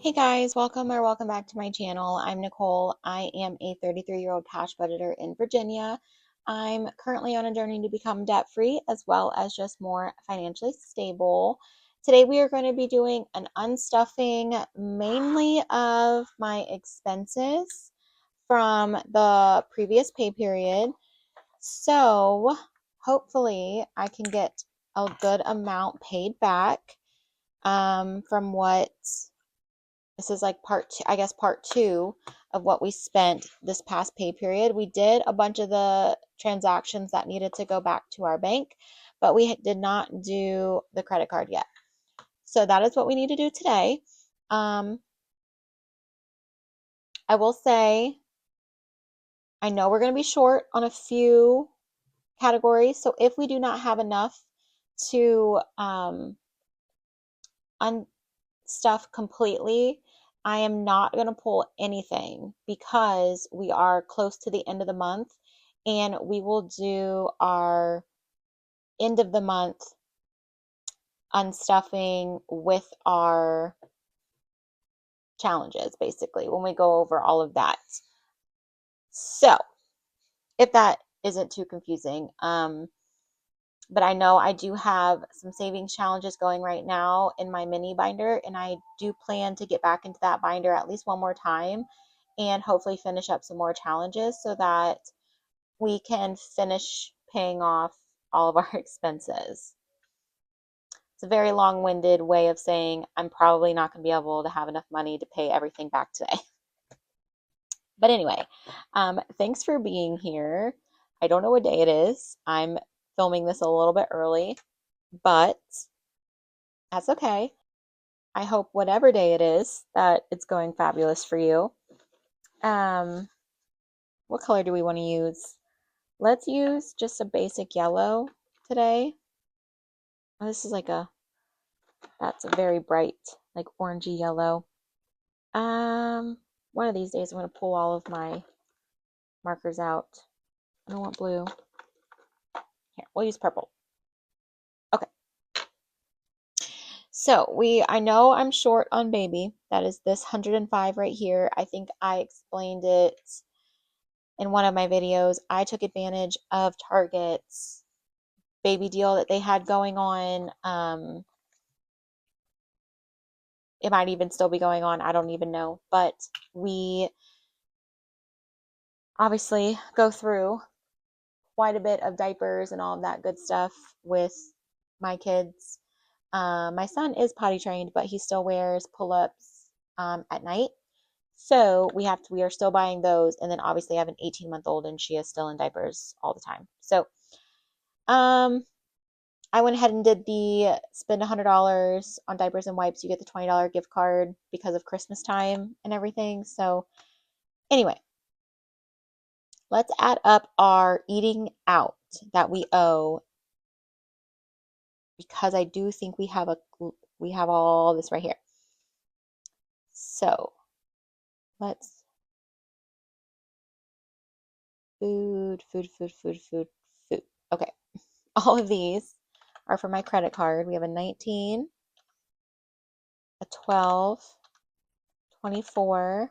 Hey guys, welcome back to my channel. I'm Nicole. I am a 33-year-old cash budgeter in Virginia. I'm currently on a journey to become debt-free as well as just more financially stable. Today we are going to be doing an unstuffing mainly of my expenses from the previous pay period. So hopefully I can get a good amount paid back from what this is like part two, I guess part two of what we spent this past pay period. We did a bunch of the transactions that needed to go back to our bank, but we did not do the credit card yet. So that is what we need to do today. I will say, I know we're going to be short on a few categories. So if we do not have enough to unstuff completely, I am not going to pull anything because we are close to the end of the month and we will do our end of the month unstuffing with our challenges basically when we go over all of that. So if that isn't too confusing, but I know I do have some savings challenges going right now in my mini binder, and I do plan to get back into that binder at least one more time and hopefully finish up some more challenges so that we can finish paying off all of our expenses. It's a very long-winded way of saying I'm probably not going to be able to have enough money to pay everything back today. But anyway, thanks for being here. I don't know what day it is. I'm filming this a little bit early, but that's okay. I hope whatever day it is that it's going fabulous for you. What color do we want to use? Let's use just a basic yellow today. Oh, this is that's a very bright, like orangey yellow. One of these days I'm going to pull all of my markers out. I don't want blue. Here, we'll use purple. Okay. So I know I'm short on baby. That is this 105 right here. I think I explained it in one of my videos. I took advantage of Target's baby deal that they had going on. It might even still be going on. I don't even know. But we obviously go through quite a bit of diapers and all of that good stuff with my kids. My son is potty trained, but he still wears pull-ups at night. So we are still buying those. And then obviously I have an 18-month-old and she is still in diapers all the time. So I went ahead and did the spend $100 on diapers and wipes. You get the $20 gift card because of Christmas time and everything. So anyway, let's add up our eating out that we owe because I do think we have all this right here. So let's food. Okay. All of these are for my credit card. We have a 19, a 12, 24,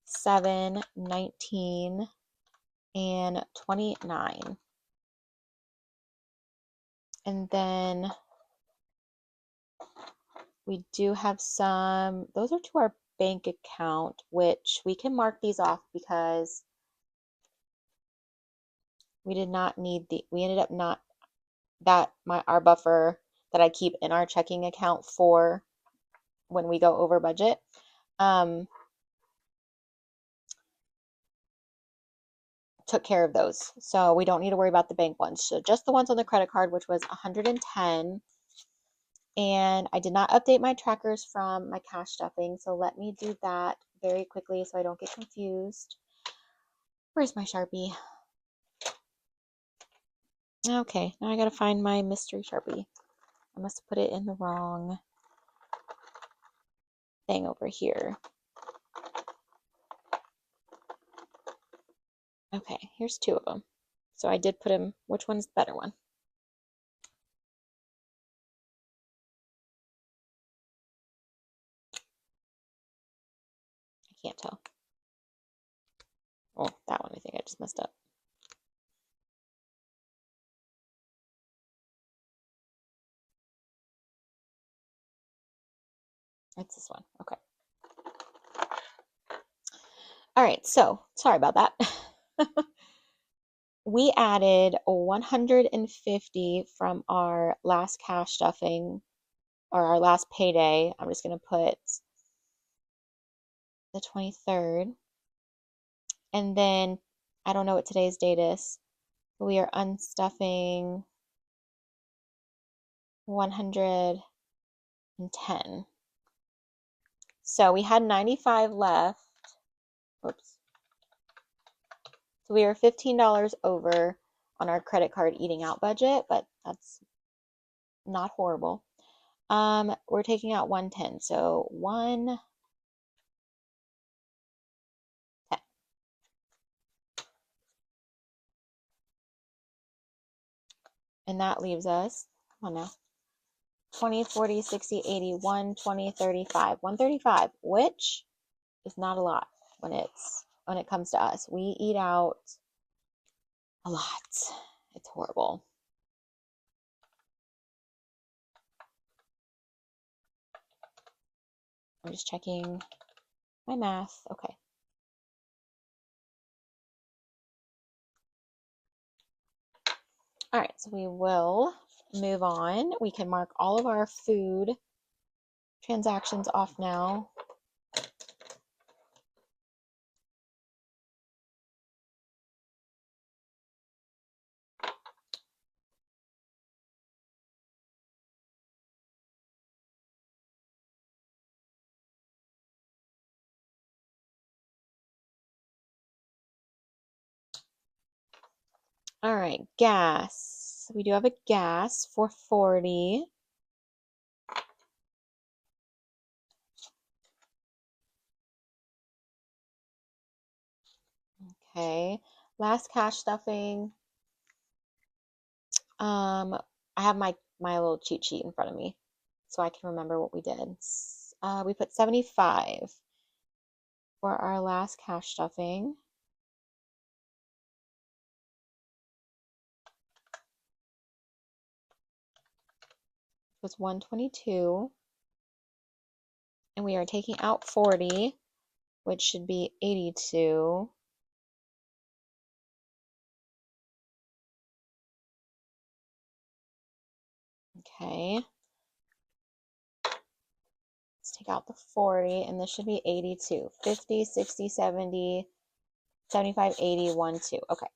7, 19, and 29. And then we do have those are to our bank account, which we can mark these off because we did not need we ended up not, our buffer that I keep in our checking account for when we go over budget. Took care of those. So we don't need to worry about the bank ones. So just the ones on the credit card, which was 110. And I did not update my trackers from my cash stuffing. So let me do that very quickly so I don't get confused. Where's my Sharpie? Okay, now I gotta find my mystery Sharpie. I must have put it in the wrong thing over here. Okay, here's two of them. So I did put them, which one's the better one? can't tell. Oh, that one I think I just messed up. It's this one. Okay. All right, so sorry about that. We added 150 from our last cash stuffing or our last payday. I'm just going to put the 23rd. And then I don't know what today's date is, but we are unstuffing 110. So we had 95 left. Oops. So we are $15 over on our credit card eating out budget, but that's not horrible. We're taking out 110. So 110. And that leaves us, come on now, 20, 40, 60, 80, 120, 35. 135, which is not a lot when it comes to us. We eat out a lot. It's horrible. I'm just checking my math. Okay. All right, so we will move on. We can mark all of our food transactions off now. All right, gas. We do have a gas for 40. Okay, last cash stuffing. I have my little cheat sheet in front of me so I can remember what we did. We put 75 for our last cash stuffing. It was 122. And we are taking out 40, which should be 82. Okay. Let's take out the 40, and this should be 82. 50, 60, 70, 75, 80, 1, 2. Okay.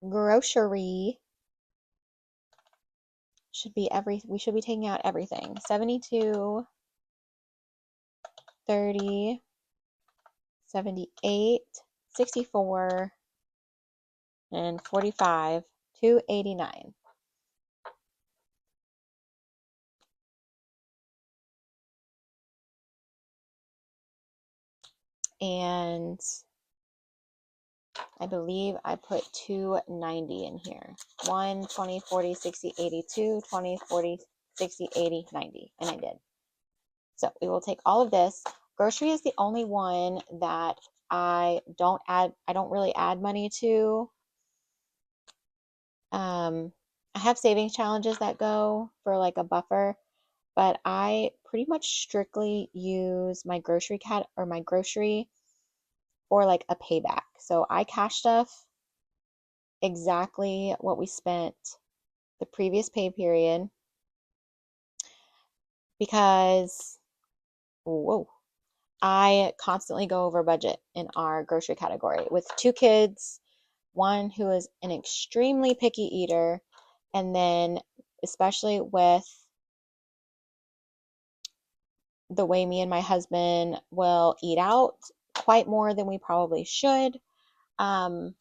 Grocery should be we should be taking out everything. 72, 30, 78, 64, and 45, 289. And I believe I put 290 in here. 1, 20, 40, 60, 82, 20, 40, 60, 80, 90. And I did. So we will take all of this. Grocery is the only one that I don't really add money to. I have savings challenges that go for like a buffer, but I pretty much strictly use my grocery for like a payback. So I cash stuff exactly what we spent the previous pay period because, whoa, I constantly go over budget in our grocery category with 2 kids, one who is an extremely picky eater, and then especially with the way me and my husband will eat out quite more than we probably should. Apparently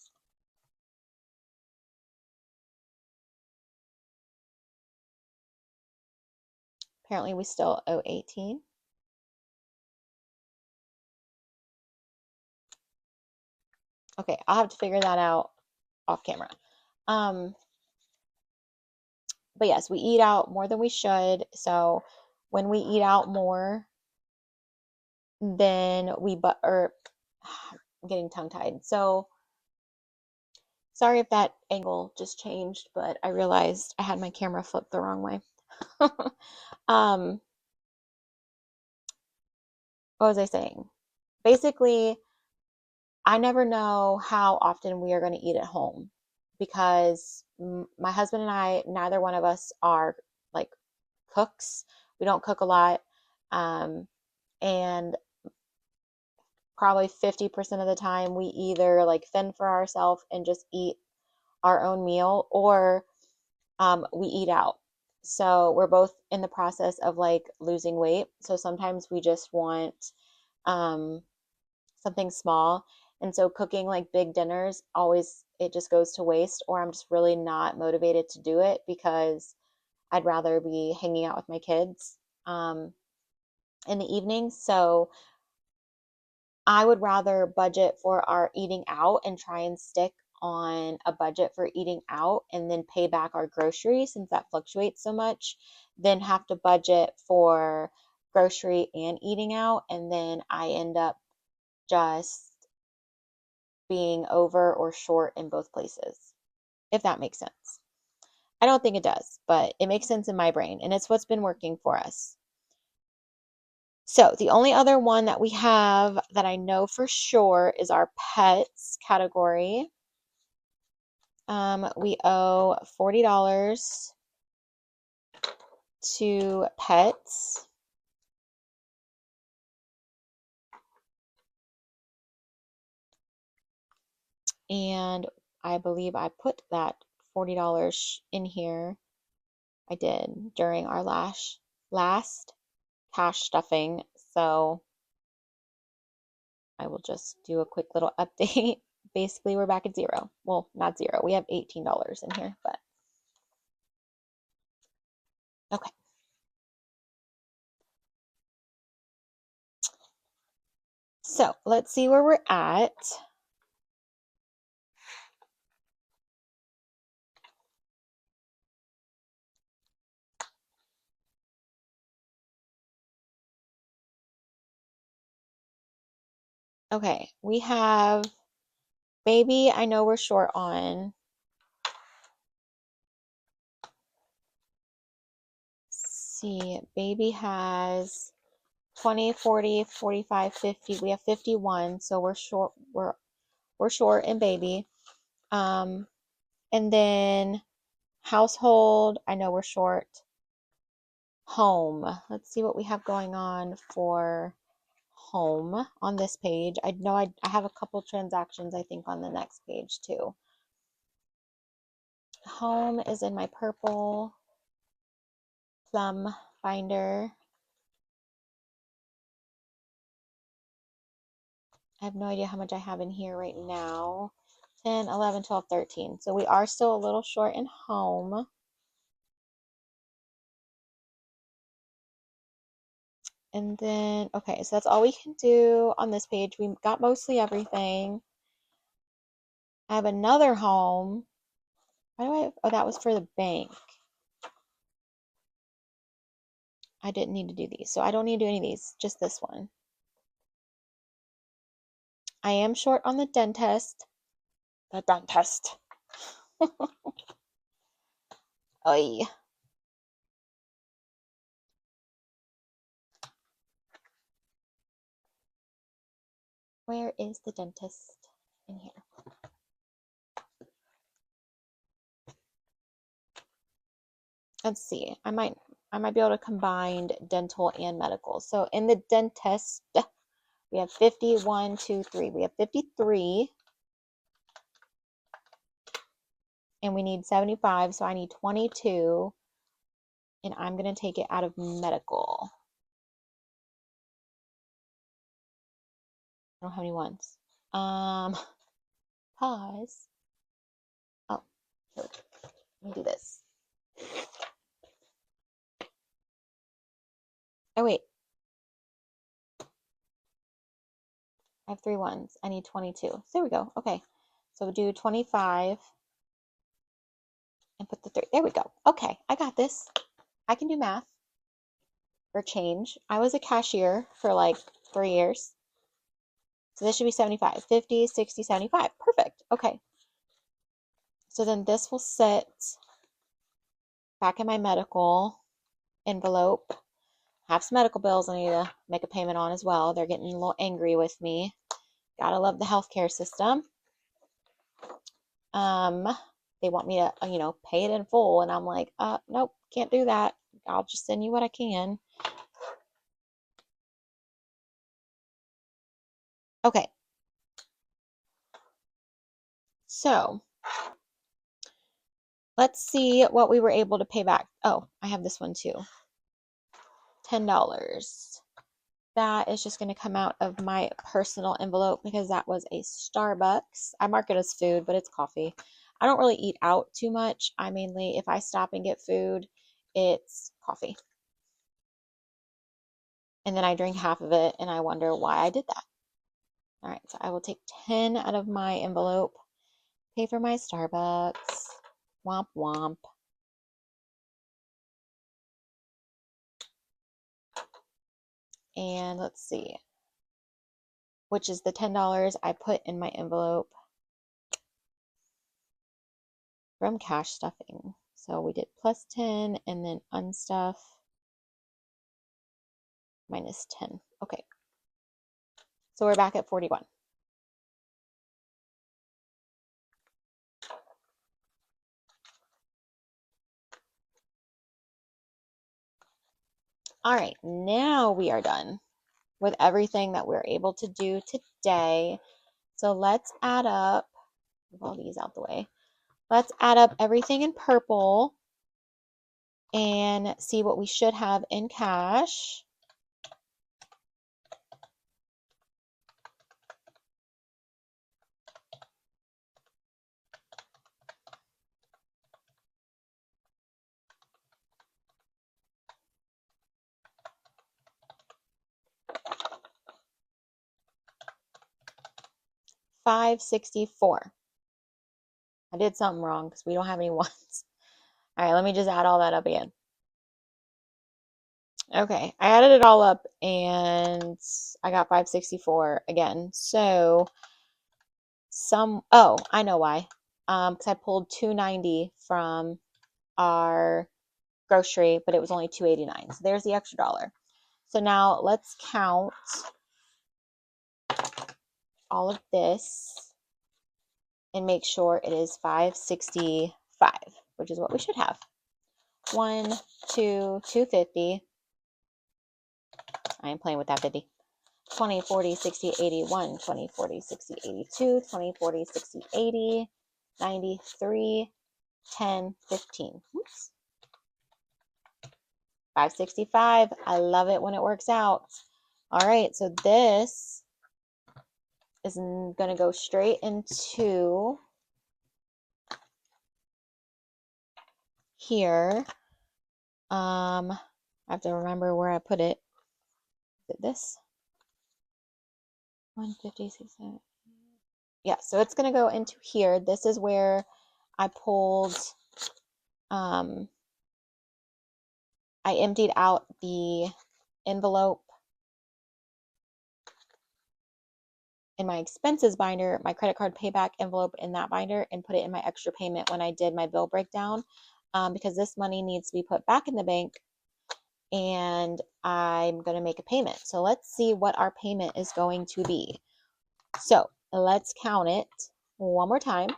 we still owe 18. Okay, I'll have to figure that out off camera. But yes, we eat out more than we should. So when we eat out more, then I'm getting tongue tied. So sorry if that angle just changed, but I realized I had my camera flipped the wrong way. um, what was I saying? Basically, I never know how often we are going to eat at home because my husband and I, neither one of us are like cooks. We don't cook a lot. Um, and probably 50% of the time we either like fend for ourselves and just eat our own meal, or we eat out. So we're both in the process of like losing weight. So sometimes we just want um, something small. And so cooking like big dinners always, it just goes to waste, or I'm just really not motivated to do it because I'd rather be hanging out with my kids um, in the evening. So I would rather budget for our eating out and try and stick on a budget for eating out and then pay back our groceries since that fluctuates so much, than have to budget for grocery and eating out. And then I end up just being over or short in both places, if that makes sense. I don't think it does, but it makes sense in my brain, and it's what's been working for us. So the only other one that we have that I know for sure is our pets category. We owe $40 to pets. And I believe I put that $40 in here. I did during our last cash stuffing. So I will just do a quick little update. Basically, we're back at zero. Well, not zero. We have $18 in here, but okay. So let's see where we're at. Okay, we have baby. I know we're short on. Let's see, baby has 20, 40, 45, 50. We have 51, so we're short. We're short in baby. And then household, I know we're short. Home. Let's see what we have going on for home on this page. I know I have a couple transactions, I think, on the next page too. Home is in my purple plum binder. I have no idea how much I have in here right now. 10, 11, 12, 13. So we are still a little short in home. And then, okay, so that's all we can do on this page. We got mostly everything. I have another home. Why do I, oh, that was for the bank. I didn't need to do these. So I don't need to do any of these, just this one. I am short on the dentist. The dentist. Oy. Where is the dentist in here? Let's see. I might be able to combine dental and medical. So in the dentist, we have 51, 2, 3. We have 53. And we need 75, so I need 22. And I'm going to take it out of medical. I don't have any ones. Pause. Oh, here. Let me do this. Oh, wait. I have 3 ones. I need 22. So there we go. Okay. So we'll do 25 and put the 3. There we go. Okay, I got this. I can do math or change. I was a cashier for like 3 years. So this should be 75, 50, 60, 75. Perfect. Okay. So then this will sit back in my medical envelope. I have some medical bills I need to make a payment on as well. They're getting a little angry with me. Gotta love the healthcare system. They want me to, pay it in full, and I'm like, nope, can't do that. I'll just send you what I can. Okay. So let's see what we were able to pay back. Oh, I have this one too. $10. That is just going to come out of my personal envelope because that was a Starbucks. I mark it as food, but it's coffee. I don't really eat out too much. I mainly, if I stop and get food, it's coffee. And then I drink half of it and I wonder why I did that. All right, so I will take 10 out of my envelope, pay for my Starbucks. Womp womp. And let's see, which is the $10 I put in my envelope from cash stuffing. So we did plus 10 and then unstuff minus 10. Okay. So we're back at 41. All right, now we are done with everything that we're able to do today. So let's add up, move all these out the way. Let's add up everything in purple and see what we should have in cash. $564. I did something wrong because we don't have any ones. All right, let me just add all that up again. Okay, I added it all up and I got 564 again. So I know why. Because I pulled 290 from our grocery, but it was only 289. So there's the extra dollar. So now let's count all of this and make sure it is 565, which is what we should have. 1, 2, 250. I am playing with that 50. 20, 40, 60, 81, 20, 40, 60, 82, 20, 40, 60, 80, 93, 10, 15. Oops. 565. I love it when it works out. All right, so this is going to go straight into here. I have to remember where I put it. Is it this? 156. Yeah, so it's going to go into here. This is where I pulled, I emptied out the envelope in my expenses binder, my credit card payback envelope in that binder, and put it in my extra payment when I did my bill breakdown, because this money needs to be put back in the bank and I'm going to make a payment. So let's see what our payment is going to be. So let's count it one more time.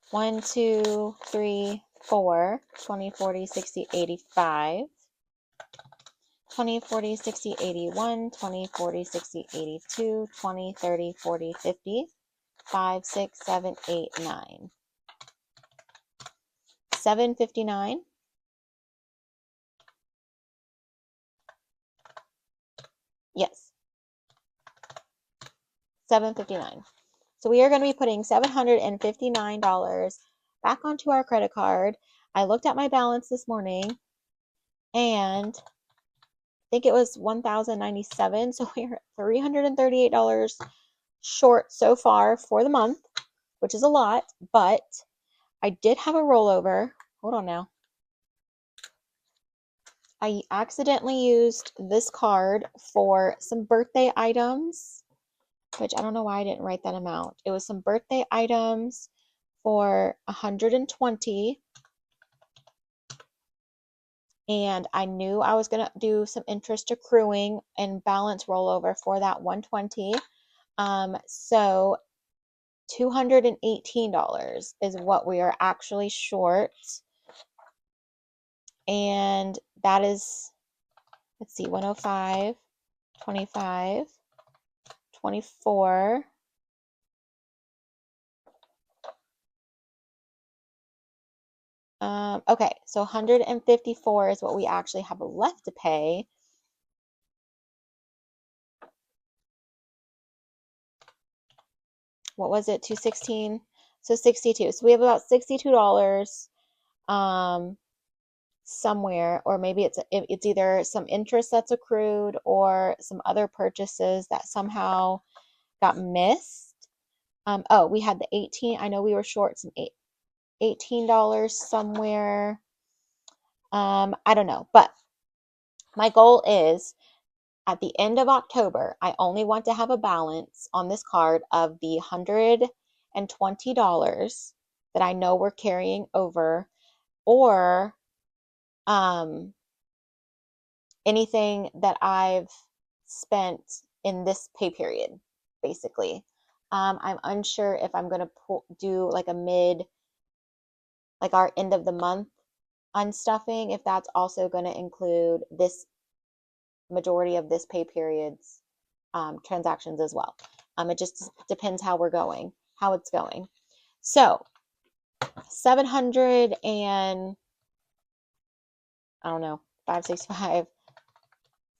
1, 2, 3, 4, 20, 40, 60, 85. 20, 40, 60, 81, 20, 40, 60, 82, 20, 30, 40, 50, 5, 6, 7, 8, 9. 759. Yes. 759. So we are going to be putting $759 back onto our credit card. I looked at my balance this morning and I think it was $1,097. So we're $338 short so far for the month, which is a lot, but I did have a rollover. Hold on now. I accidentally used this card for some birthday items, which I don't know why I didn't write that amount. It was some birthday items for 120, and I knew I was going to do some interest accruing and balance rollover for that 120. So $218 is what we are actually short. And that is, let's see, 105, 25, 24. Okay, so 154 is what we actually have left to pay. What was it? 216? So 62. So we have about $62 somewhere, or maybe it's either some interest that's accrued or some other purchases that somehow got missed. Oh, we had the 18. I know we were short some $18 somewhere. I don't know, but my goal is at the end of October, I only want to have a balance on this card of the $120 that I know we're carrying over, or anything that I've spent in this pay period, basically. I'm unsure if I'm going to do like like our end of the month unstuffing, if that's also going to include this majority of this pay period's transactions as well. It just depends how it's going. So 700 and I don't know, 565,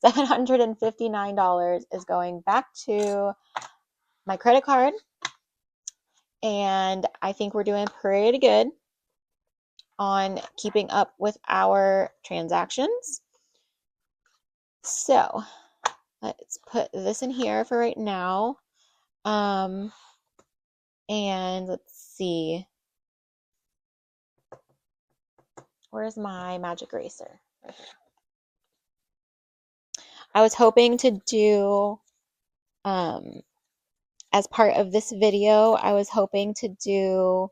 $759 is going back to my credit card. And I think we're doing pretty good on keeping up with our transactions. So let's put this in here for right now. And let's see. Where's my magic eraser? Right here. I was hoping to do, as part of this video, I was hoping to do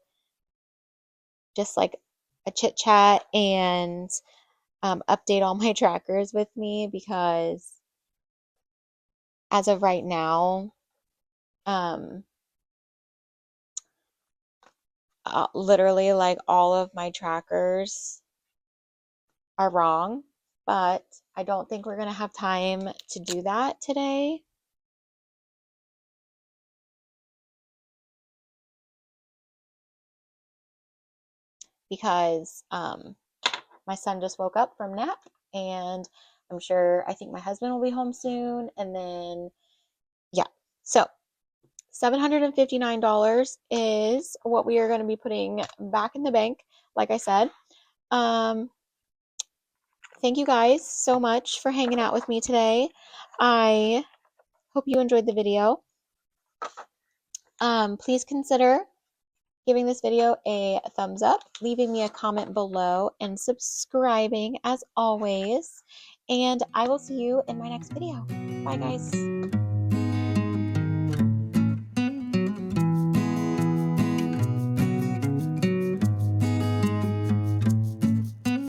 just like a chit chat and update all my trackers with me, because as of right now, literally like all of my trackers are wrong, but I don't think we're going to have time to do that today. Because my son just woke up from nap, and I think my husband will be home soon, and then yeah. So $759 is what we are going to be putting back in the bank, like I said. Thank you guys so much for hanging out with me today. I hope you enjoyed the video. Please consider giving this video a thumbs up, leaving me a comment below, and subscribing as always. And I will see you in my next video. Bye, guys.